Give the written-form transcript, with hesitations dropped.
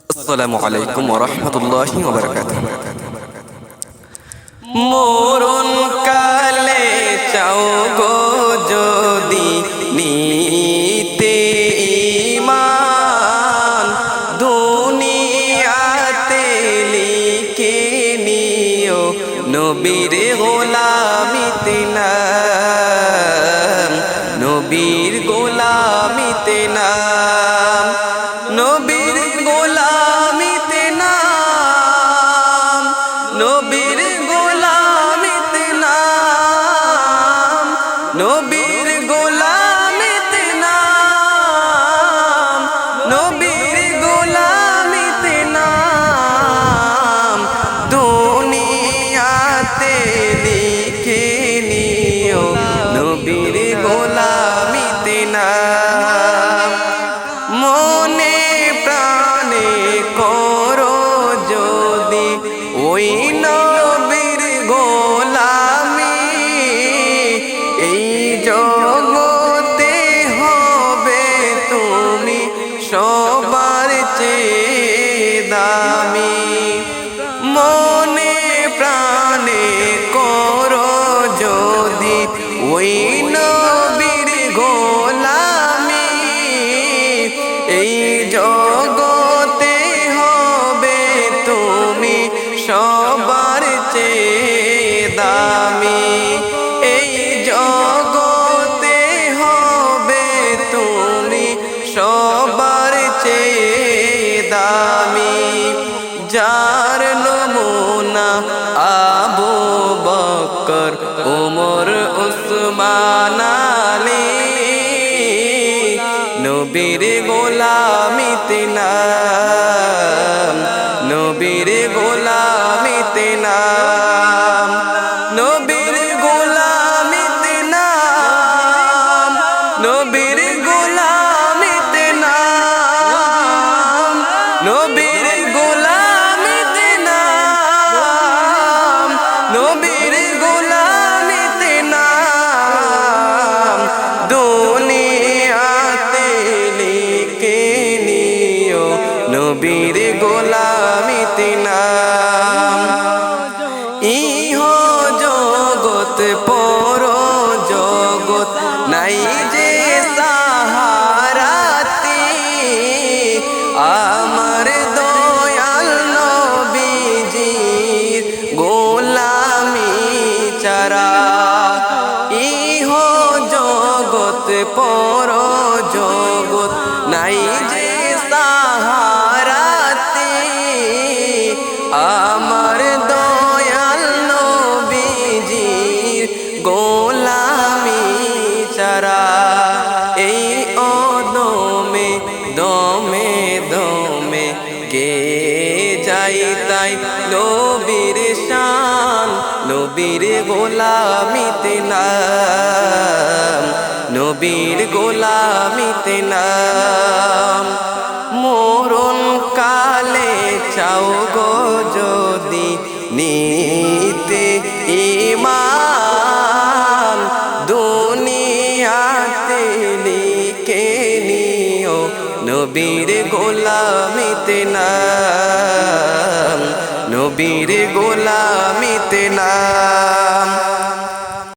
আসসালামু আলাইকুম ওয়া রাহমাতুল্লাহি ওয়া বারাকাতুহু। মরণ কালে চাও গো যদি নিতে ঈমান, দুনিয়াতে লিখে নিও নবীর গোলামিতে নাম, নবীর গোলামিতে নাম, নবীর গোলামিতে নাম, নবীর গোলামিতে নাম, নবীর গোলামিতে নাম, নবীর গোলামিতে নাম, দুনিয়াতে লিখে নিও নবীর গোলামিতে নাম। মনে প্রাণে করো যদি ওই নবীর গোলামি, এই জগতে হবে তুমি সবার চেয়ে দামি। মনে প্রাণে করো যদি ওই নবীর গোলামি, এই জগতে হবে তুমি সবার চেয়ে দামি, এই জগতে হবে তুমি সবার চেয়ে দামি। যার নমুনা আবু বকর, ওমর, উসমান, আলী, নবীর গোলামিতে নাম, নবীর গোলামিতে নাম, নবীর গোলামিতে নাম, নবীর গোলামিতে নাম, নবীর গোলামিতে নাম, নবীর গোলামিতে নাম, দুনিয়াতে লিখে নিও নবীর গোলামিতে নাম। ইহ জগৎ পর জগৎ নাই যে সাহারাতি, আমার দয়াল নবীজির গোলামি ছাড়া। ইহ জগৎ পর জগৎ নাই যে সাহারাতি, আমার দয়াল নবীজির গোলামি ছাড়া। এই অদমে দমে দমে গে যাই তাই নবীর শান, নবীর গোলামিতে নাম, নবীর গোলামিতে নাম। মরণ কালে চাও গো যদি নিতে ঈমান, দুনিয়াতে লিখে নিও নবীর গোলামিতে নাম, নবীর গোলামিতে নাম।